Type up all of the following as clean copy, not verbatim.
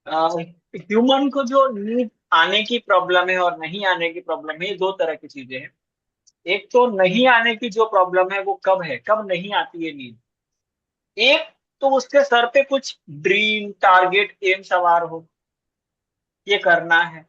Human को जो नींद आने की प्रॉब्लम है और नहीं आने की प्रॉब्लम है, ये दो तरह की चीजें हैं। एक तो नहीं आने की जो प्रॉब्लम है वो कब है, कब नहीं आती है नींद। एक तो उसके सर पे कुछ ड्रीम टारगेट एम सवार हो, ये करना है।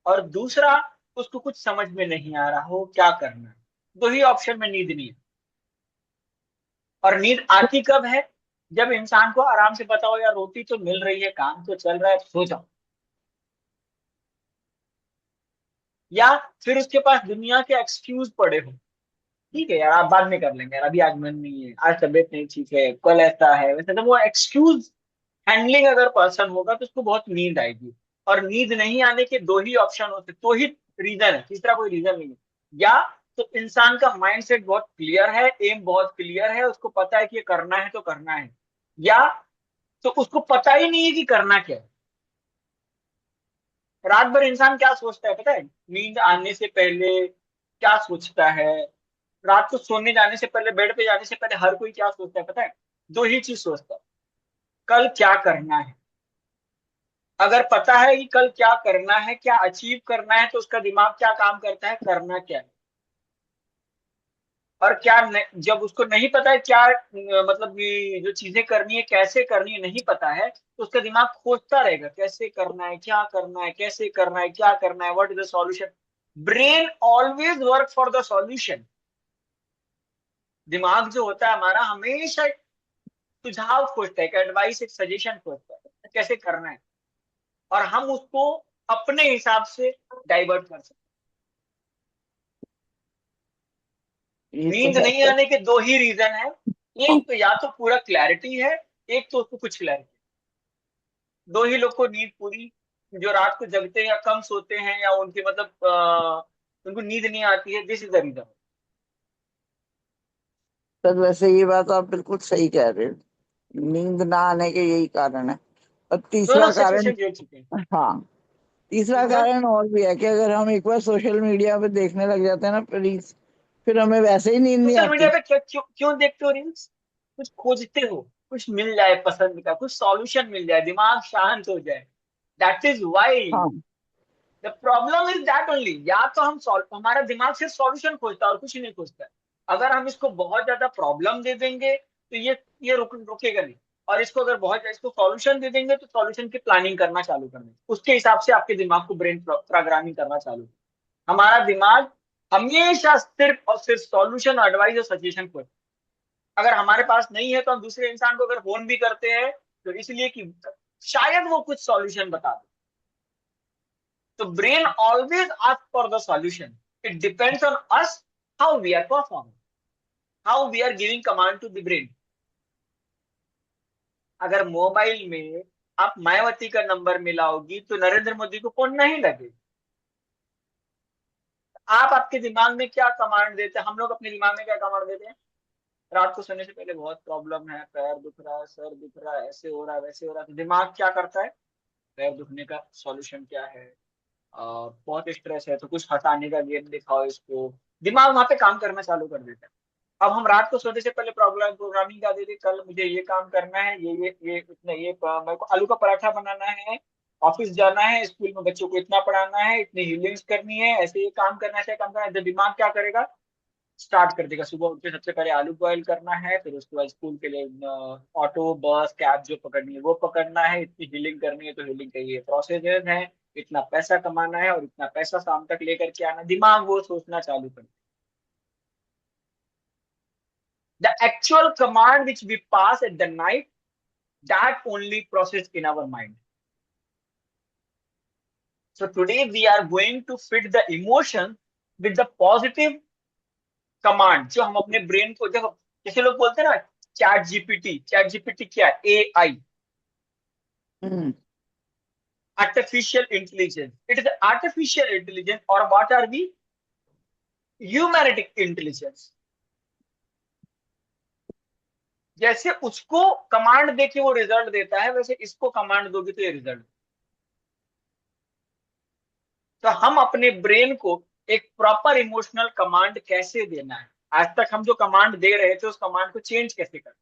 और दूसरा, उसको कुछ समझ में नहीं आ रहा हो क्या करना है। दो ही ऑप्शन में नींद नहीं है। और नींद आती कब है? जब इंसान को आराम से पता हो यार रोटी तो मिल रही है, काम तो चल रहा है, सो जाओ। या फिर उसके पास दुनिया के एक्सक्यूज पड़े हो, ठीक है यार आप बाद में कर लेंगे यार, अभी आज मन नहीं है, आज तबीयत नहीं ठीक है, कल ऐसा है वैसे, तो वो एक्सक्यूज हैंडलिंग अगर पर्सन होगा तो उसको बहुत नींद आएगी। और नींद नहीं आने के दो ही ऑप्शन होते, दो ही रीजन है, तीसरा कोई रीजन नहीं है। या तो इंसान का माइंड सेट बहुत क्लियर है, एम बहुत क्लियर है, उसको पता है कि ये करना है तो करना है। या तो उसको पता ही नहीं है कि करना क्या है। रात भर इंसान क्या सोचता है पता है? नींद आने से पहले क्या सोचता है? रात को सोने जाने से पहले, बेड पे जाने से पहले हर कोई क्या सोचता है पता है? दो ही चीज सोचता है, कल क्या करना है। अगर पता है कि कल क्या करना है, क्या अचीव करना है, तो उसका दिमाग क्या काम करता है, करना क्या है। और क्या जब उसको नहीं पता है क्या मतलब ये जो चीजें करनी है कैसे करनी है नहीं पता है, तो उसका दिमाग खोजता रहेगा कैसे करना है, क्या करना है, कैसे करना है, क्या करना है, what is the solution. Brain always work for the solution. दिमाग जो होता है हमारा हमेशा एक सुझाव खोजता है, एक एडवाइस, एक सजेशन खोजता है कैसे करना है। और हम उसको अपने हिसाब से डाइवर्ट कर सकते हैं। ये तो नींद नहीं है। आने के दो ही रीजन है। एक तो या तो पूरा क्लैरिटी है, एक तो उसको कुछ क्लैरिटी। दो ही लोग को नींद पूरी, जो रात को जगते हैं या कम सोते हैं या उनकी मतलब उनको नींद नहीं आती है, this is the reason. Sir वैसे ये बात आप बिल्कुल सही कह रहे हो, नींद ना आने के यही कारण है। और दोनों तीसरा कारण, सिचुएशन झेल चुके हैं। हाँ, तीसरा तीसरा, कारण और भी है कि अगर हम एक बार सोशल मीडिया पे देखने लग जाते हैं ना रील्स, फिर हमें वैसे ही नींद नहीं सोशल मीडिया आती। पे क्यों क्यों देखते हो रील्स? कुछ खोजते हो, कुछ मिल जाए पसंद का, कुछ सॉल्यूशन मिल जाए, दिमाग शांत हो जाए। दैट इज वाई हाँ। The problem is that only. या तो हम हमारा दिमाग सिर्फ सॉल्यूशन खोजता है और कुछ नहीं खोजता है। अगर हम इसको बहुत ज्यादा प्रॉब्लम दे देंगे तो ये रुकेगा नहीं। और इसको अगर बहुत इसको सॉल्यूशन दे देंगे तो सॉल्यूशन की प्लानिंग करना चालू कर देंगे, उसके हिसाब से आपके दिमाग को ब्रेन प्रोग्रामिंग करना चालू। हमारा दिमाग हमेशा सिर्फ और सिर्फ सॉल्यूशन, एडवाइस और सजेशन को। अगर हमारे पास नहीं है तो हम दूसरे इंसान को अगर फोन भी करते हैं तो इसलिए कि शायद वो कुछ सॉल्यूशन बता दे। तो brain always asks for the solution. It depends on us how we are performing, how we are giving command to the brain. अगर मोबाइल में आप मायावती का नंबर मिलाओगी तो नरेंद्र मोदी को फोन नहीं लगे। आप आपके दिमाग में क्या कमांड देते हैं? हम लोग अपने दिमाग में क्या कमांड देते हैं? रात को सोने से पहले बहुत प्रॉब्लम है, पैर दुख रहा है, सर दुख रहा है, ऐसे हो रहा है, वैसे हो रहा है, तो दिमाग क्या करता है? पैर दुखने का सॉल्यूशन क्या है? बहुत स्ट्रेस है तो कुछ हटाने का गेम दिखाओ इसको। दिमाग वहां पे काम करना चालू कर देता है। अब हम रात को सोने से पहले प्रॉब्लम प्रोग्रामिंग कर देते, कल मुझे ये काम करना है, ये इतना, ये मेरे को आलू का पराठा बनाना है, ऑफिस जाना है, स्कूल में बच्चों को इतना पढ़ाना है, इतनी हीलिंग्स करनी है, ऐसे ये काम करना है, ऐसे काम करना है। तो दिमाग क्या करेगा? स्टार्ट कर देगा, सुबह उठ के सबसे पहले आलू बॉयल करना है, फिर उसके बाद स्कूल के लिए ऑटो बस कैब जो पकड़नी है वो पकड़ना है, इतनी हीलिंग करनी है तो हीलिंग के लिए प्रोसीजर है, इतना पैसा कमाना है और इतना पैसा शाम तक लेकर के आना। दिमाग वो सोचना चालू कर। The actual command which we pass at the night, that only process in our mind. So today we are going to fit the emotion with the positive command जो हम अपने ब्रेन को, जब जैसे लोग बोलते हैं ना चैट जीपीटी क्या है? AI, hmm. artificial intelligence. It is artificial intelligence, or what are we? Humanistic intelligence. जैसे उसको कमांड देके वो रिजल्ट देता है, वैसे इसको कमांड दोगे तो ये रिजल्ट। तो हम अपने ब्रेन को एक प्रॉपर इमोशनल कमांड कैसे देना है, आज तक हम जो कमांड दे रहे थे उस कमांड को चेंज कैसे करते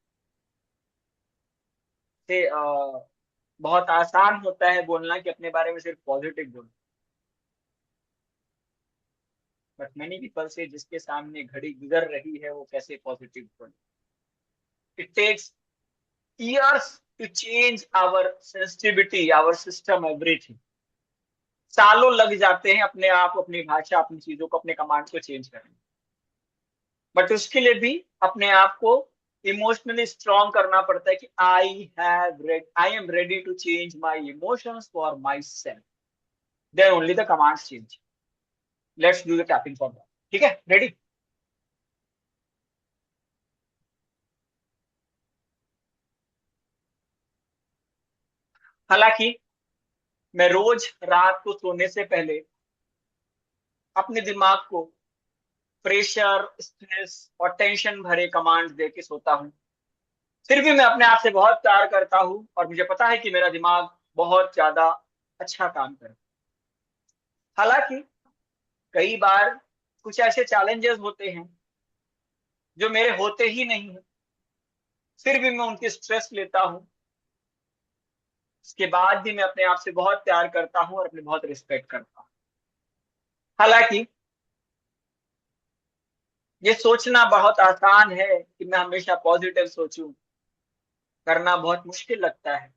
बहुत आसान होता है बोलना कि अपने बारे में सिर्फ पॉजिटिव बोलो, बट मैनी पीपल से जिसके सामने घड़ी गुजर रही है वो कैसे पॉजिटिव बोले। It takes years to change our sensitivity, our system, everything. सालों लग जाते हैं अपने आप, अपनी भाषा, अपनी चीजों को, अपने कमांड को चेंज करने, बट उसके लिए भी अपने आप को इमोशनली स्ट्रॉन्ग करना पड़ता है कि I am ready to change my emotions for myself, then only the commands change. Let's do the tapping for that. ठीक है, रेडी? हालांकि मैं रोज रात को सोने से पहले अपने दिमाग को प्रेशर, स्ट्रेस और टेंशन भरे कमांड्स दे के सोता हूँ, फिर भी मैं अपने आप से बहुत प्यार करता हूँ और मुझे पता है कि मेरा दिमाग बहुत ज्यादा अच्छा काम करे। हालांकि कई बार कुछ ऐसे चैलेंजेस होते हैं जो मेरे होते ही नहीं है, फिर भी मैं उनकी स्ट्रेस लेता हूँ, उसके बाद भी मैं अपने आप से बहुत प्यार करता हूँ और अपनी बहुत रिस्पेक्ट करता हूँ। हालांकि ये सोचना बहुत आसान है कि मैं हमेशा पॉजिटिव सोचूं, करना बहुत मुश्किल लगता है,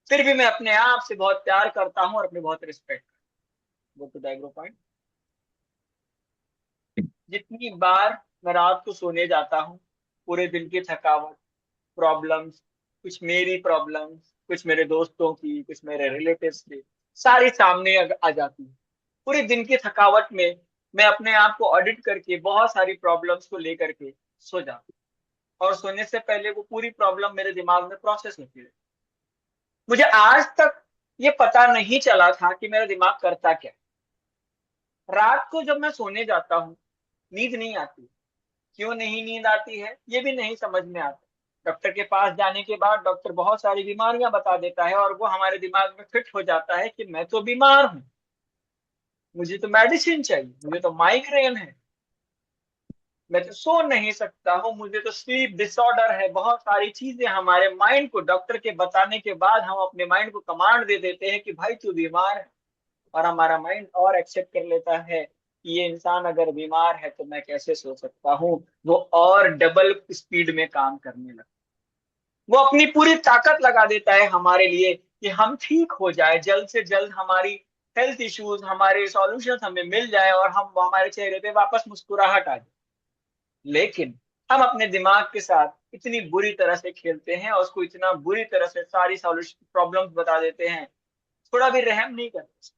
फिर भी मैं अपने आप से बहुत प्यार करता हूँ और अपनी बहुत respect. Go to the agro point. जितनी बार मैं रात को सोने जाता हूँ, पूरे दिन की थकावट, प्रॉब्लम्स, कुछ मेरी प्रॉब्लम्स, कुछ मेरे दोस्तों की, कुछ मेरे रिलेटिव्स की, सारी सामने आ जाती है। पूरे दिन की थकावट में मैं अपने आप को ऑडिट करके बहुत सारी प्रॉब्लम्स को लेकर के सो जाता हूँ, और सोने से पहले वो पूरी प्रॉब्लम मेरे दिमाग में प्रोसेस होती है। मुझे आज तक ये पता नहीं चला था कि मेरा दिमाग करता क्या। रात को जब मैं सोने जाता हूँ, नींद नहीं आती। क्यों नहीं नींद आती है ये भी नहीं समझ में आता। डॉक्टर के पास जाने के बाद डॉक्टर बहुत सारी बीमारियां बता देता है और वो हमारे दिमाग में फिट हो जाता है कि मैं तो बीमार हूँ, मुझे तो मेडिसिन चाहिए, मुझे तो माइग्रेन है, मैं तो सो नहीं सकता हूँ, मुझे तो स्लीप डिसऑर्डर है। बहुत सारी चीजें हमारे माइंड को डॉक्टर के बताने के बाद हम अपने माइंड को कमांड दे देते हैं कि भाई तू बीमार है, और हमारा माइंड और एक्सेप्ट कर लेता है कि ये इंसान अगर बीमार है तो मैं कैसे सो सकता हूँ। वो और डबल स्पीड में काम करने लगता, वो अपनी पूरी ताकत लगा देता है हमारे लिए कि हम ठीक हो जाए, जल्द से जल्द हमारी हेल्थ इश्यूज, हमारे सॉल्यूशन हमें मिल जाए और हम हमारे चेहरे पे वापस मुस्कुराहट आ जाए। लेकिन हम अपने दिमाग के साथ इतनी बुरी तरह से खेलते हैं और उसको इतना बुरी तरह से सारी सॉल्यूशन प्रॉब्लम्स बता देते हैं, थोड़ा भी रहम नहीं करते।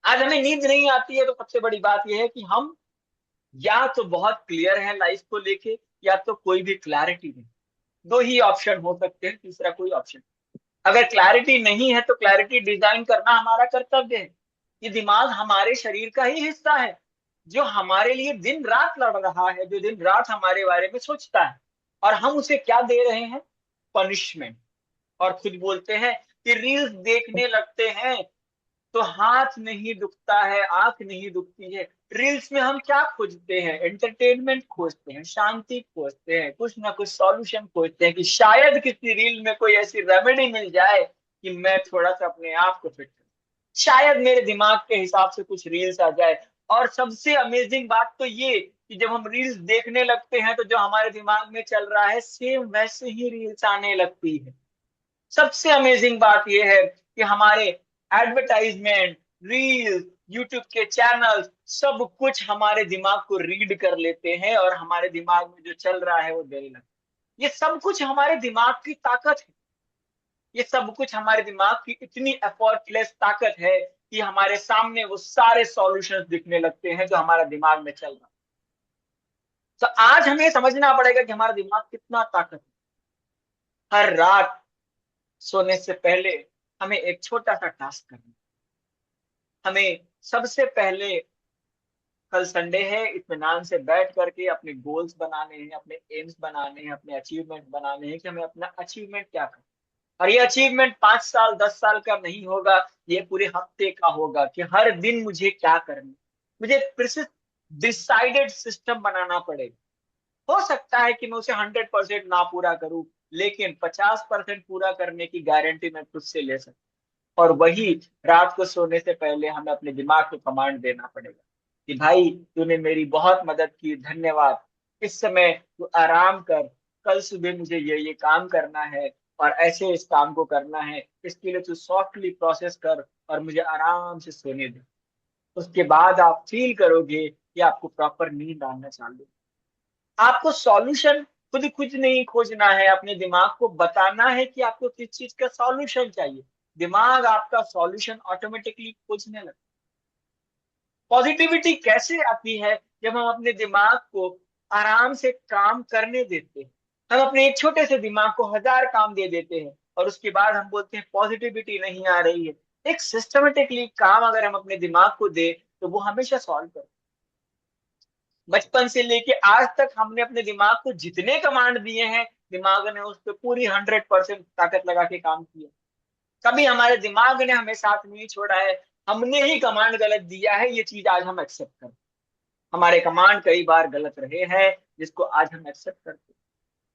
आज हमें नींद नहीं आती है तो सबसे बड़ी बात यह है कि हम या तो बहुत क्लियर है लाइफ को लेके, या तो कोई भी क्लैरिटी नहीं। दो ही ऑप्शन हो सकते हैं, तीसरा कोई ऑप्शन। अगर क्लैरिटी नहीं है तो क्लैरिटी डिजाइन करना हमारा कर्तव्य है। ये दिमाग हमारे शरीर का ही हिस्सा है जो हमारे लिए दिन रात लड़ रहा है, जो दिन रात हमारे बारे में सोचता है, और हम उसे क्या दे रहे हैं? पनिशमेंट। और खुद बोलते हैं कि रील्स देखने लगते हैं तो हाथ नहीं दुखता है, आंख नहीं दुखती है। रील्स में हम क्या खोजते हैं? एंटरटेनमेंट खोजते हैं, शांति खोजते हैं, कुछ ना कुछ सॉल्यूशन खोजते हैं कि शायद किसी रील में कोई ऐसी रेमेडी मिल जाए कि मैं थोड़ा सा अपने आप को फिट करूं, शायद मेरे दिमाग के हिसाब से कुछ रील्स आ जाए। और सबसे अमेजिंग बात तो ये कि जब हम रील्स देखने लगते हैं तो जो हमारे दिमाग में चल रहा है सेम वैसे ही रील्स आने लगती है। सबसे अमेजिंग बात यह है कि हमारे एडवर्टाइजमेंट, रील्स, यूट्यूब के चैनल, सब कुछ हमारे दिमाग को रीड कर लेते हैं और हमारे दिमाग में जो चल रहा है वो देने लगता है। ये सब कुछ हमारे दिमाग की ताकत है। ये सब कुछ हमारे दिमाग की इतनी एफर्टलेस ताकत है कि हमारे सामने वो सारे सॉल्यूशंस दिखने लगते हैं जो हमारा दिमाग में चल रहा है। तो आज हमें समझना पड़ेगा कि हमारा दिमाग कितना ताकत है। हर रात सोने से पहले हमें एक छोटा सा टास्क करना है। हमें सबसे पहले, कल संडे है, इत्मीनान से बैठ करके अपने गोल्स बनाने हैं, अपने एम्स बनाने हैं, अपने अचीवमेंट बनाने हैं कि हमें अपना अचीवमेंट क्या करना है। और ये अचीवमेंट 5 साल 10 साल का नहीं होगा, ये पूरे हफ्ते का होगा कि हर दिन मुझे क्या करना है। मुझे प्रिसिस डिसाइडेड सिस्टम बनाना पड़ेगा। हो सकता है कि मैं उसे 100% ना पूरा करूं, लेकिन 50% पूरा करने की गारंटी मैं खुद से ले सकता। और वही रात को सोने से पहले हमें अपने दिमाग को कमांड देना पड़ेगा कि भाई तूने मेरी बहुत मदद की, धन्यवाद। इस समय तू आराम कर, कल सुबह मुझे ये काम करना है और ऐसे इस काम को करना है, इसके लिए तू सॉफ्टली प्रोसेस कर और मुझे आराम से सोने दे। उसके बाद आप फील करोगे कि आपको प्रॉपर नींद आना चालू। आपको सॉल्यूशन खुद खुद नहीं खोजना है, अपने दिमाग को बताना है कि आपको किस चीज का सॉल्यूशन चाहिए। दिमाग आपका सॉल्यूशन ऑटोमेटिकली खोजने लगता है। पॉजिटिविटी कैसे आती है? जब हम अपने दिमाग को आराम से काम करने देते हैं। हम अपने एक छोटे से दिमाग को 1000 काम दे देते हैं और उसके बाद हम बोलते हैं पॉजिटिविटी नहीं आ रही है। एक सिस्टमेटिकली काम अगर हम अपने दिमाग को दे तो वो हमेशा सॉल्व कर। बचपन से लेके आज तक हमने अपने दिमाग को जितने कमांड दिए हैं, दिमाग ने उस पर पूरी 100% ताकत लगा के काम किया। कभी हमारे दिमाग ने हमें साथ नहीं छोड़ा है। हमने ही कमांड गलत दिया है, ये चीज आज हम एक्सेप्ट करते हैं। हमारे कमांड कई बार गलत रहे हैं, जिसको आज हम एक्सेप्ट करते हैं।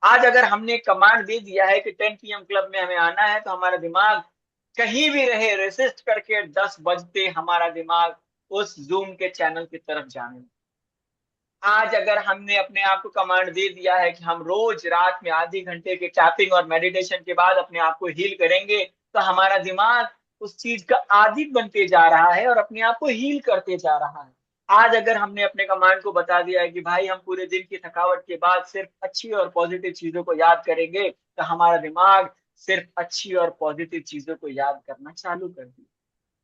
आज अगर हमने कमांड दे दिया है कि 10 PM क्लब में हमें आना है, तो हमारा दिमाग कहीं भी रहे रेसिस्ट करके 10 बजते हमारा दिमाग उस जूम के चैनल की तरफ जाने लगे। आज अगर हमने अपने आप को कमांड दे दिया है कि हम रोज रात में आधे घंटे के टैपिंग और मेडिटेशन के बाद अपने आप को हील करेंगे, तो हमारा दिमाग उस चीज का आदी बनते जा रहा है और अपने आप को हील करते जा रहा है। आज अगर हमने अपने कमांड को बता दिया है कि भाई हम पूरे दिन की थकावट के बाद सिर्फ अच्छी और पॉजिटिव चीजों को याद करेंगे, तो हमारा दिमाग सिर्फ अच्छी और पॉजिटिव चीजों को याद करना चालू कर दिया।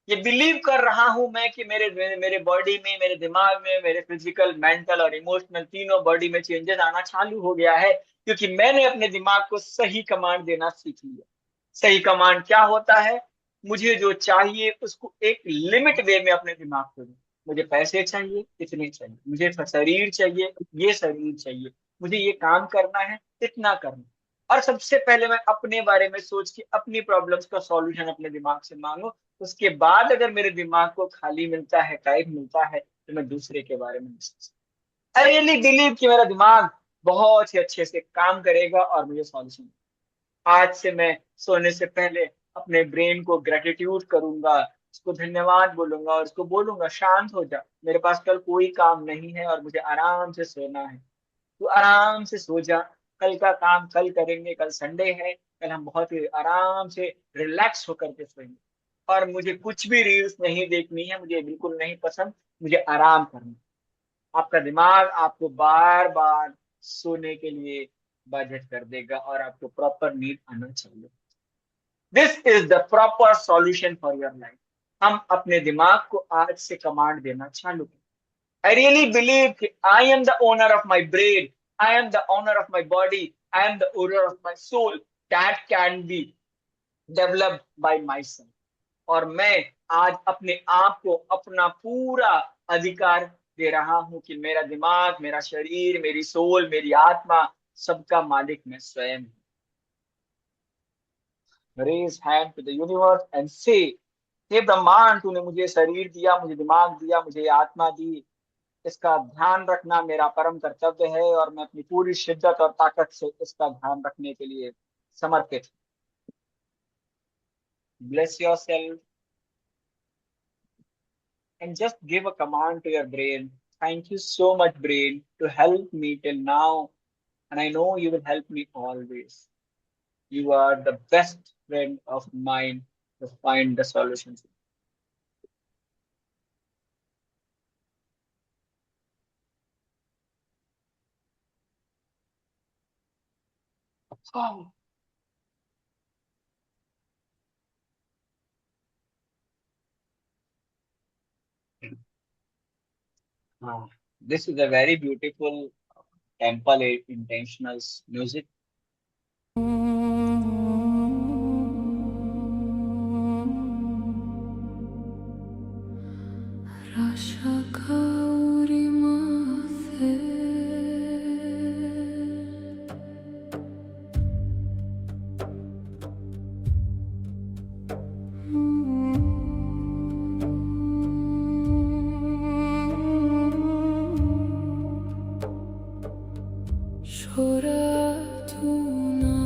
ये बिलीव कर रहा हूं मैं कि मेरे मेरे बॉडी में, मेरे दिमाग में, मेरे फिजिकल, मेंटल और इमोशनल तीनों बॉडी में चेंजेस आना चालू हो गया है, क्योंकि मैंने अपने दिमाग को सही कमांड देना सीख लिया। सही कमांड क्या होता है? मुझे जो चाहिए उसको एक लिमिट वे में अपने दिमाग को दूं। मुझे पैसे चाहिए, इतने चाहिए। मुझे शरीर चाहिए, ये शरीर चाहिए। मुझे ये काम करना है, इतना करना। और सबसे पहले मैं अपने बारे में सोच के अपनी प्रॉब्लम्स का सॉल्यूशन अपने दिमाग से मांगू। उसके बाद अगर मेरे दिमाग को खाली मिलता है, टाइम मिलता है, तो मैं दूसरे के बारे में सोचता। आई रियली बिलीव कि मेरा दिमाग बहुत ही अच्छे से काम करेगा और मुझे सॉल्यूशन। आज से मैं सोने से पहले अपने ब्रेन को ग्रेटिट्यूड करूंगा, उसको धन्यवाद बोलूंगा और उसको बोलूंगा शांत हो जा, मेरे पास कल कोई काम नहीं है और मुझे आराम से सोना है। तू आराम से सो जा, कल का काम कल करेंगे, कल संडे है, कल हम बहुत ही आराम से रिलैक्स होकर के सोएंगे। और मुझे कुछ भी रील्स नहीं देखनी है, मुझे बिल्कुल नहीं पसंद, मुझे आराम करना है। आपका दिमाग आपको बार बार सोने के लिए बजट कर देगा और आपको प्रॉपर नींद आना चाहिए। This is the proper solution for your life. हम अपने दिमाग को आज से कमांड देना चालू करें। I really believe I am the owner of my brain. I am the owner of my body. I am the owner of my soul that can be developed by myself. और मैं आज अपने आप को अपना पूरा अधिकार दे रहा हूं कि मेरा दिमाग, मेरा शरीर, मेरी सोल, मेरी आत्मा, सबका मालिक मैं स्वयं हूं। Raise hand to the universe and say, हे ब्रह्मांड, तूने मुझे शरीर दिया, मुझे दिमाग दिया, मुझे आत्मा दी। इसका ध्यान रखना मेरा परम कर्तव्य है और मैं अपनी पूरी शिद्दत और ताकत से इसका ध्यान रखने के लिए समर्पित हूं। Bless your self and just give a command to your brain. Thank you so much brain to help me till now and I know you will help me always. You are the best friend of mine to find the solutions. Oh. This is a very beautiful temple intentional music. छोरा तू ना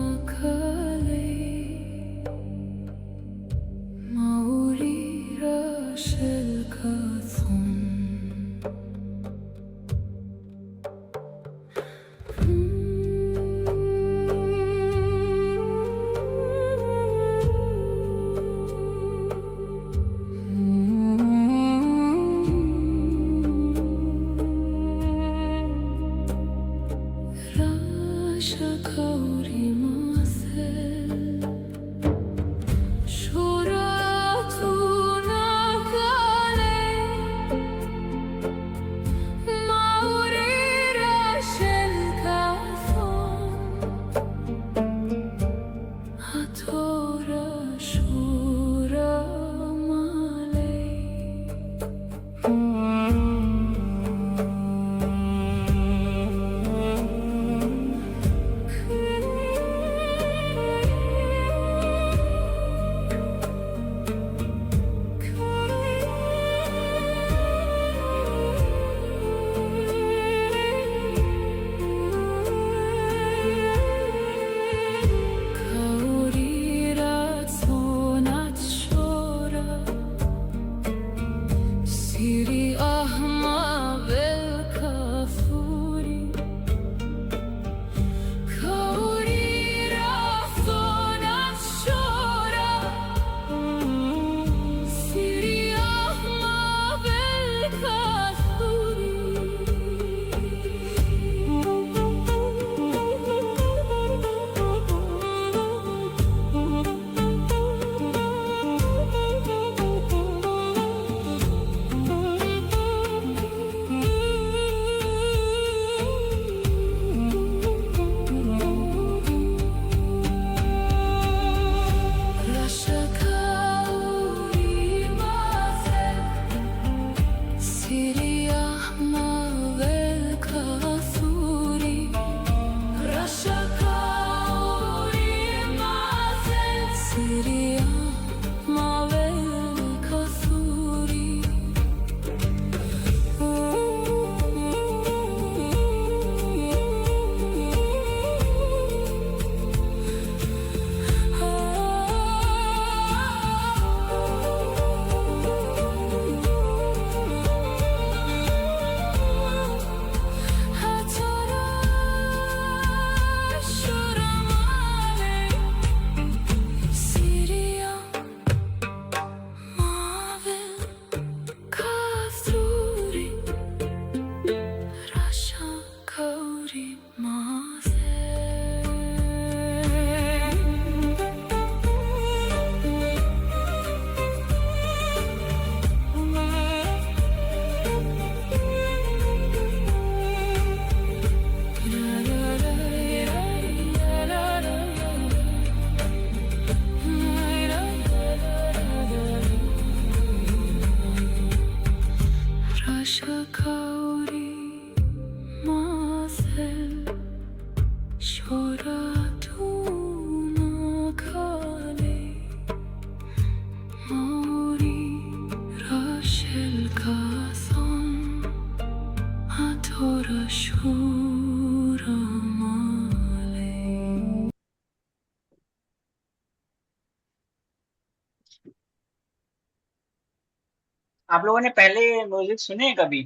आप लोगों ने पहले music सुने हैं कभी?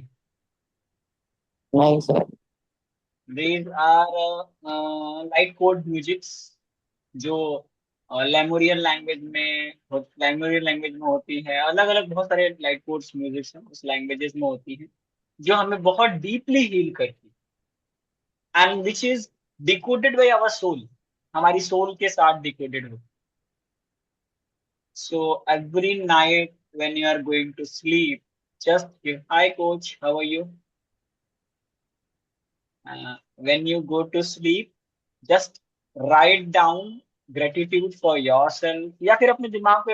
नहीं sir. These are light code musics, जो लेमोरियन लैंग्वेज में होती है। अलग अलग बहुत सारे लाइट कोड्स म्यूजिक्स हैं, उस लैंग्वेजेस में होती हैं, जो हमें बहुत डीपली हील करती है, and which is decoded by our soul, हमारी सोल के साथ डिकोडेड हो। So every night when you are going to sleep, just give hi coach, how are you, when you go to sleep, just write down gratitude for yourself, या फिर अपने दिमाग पे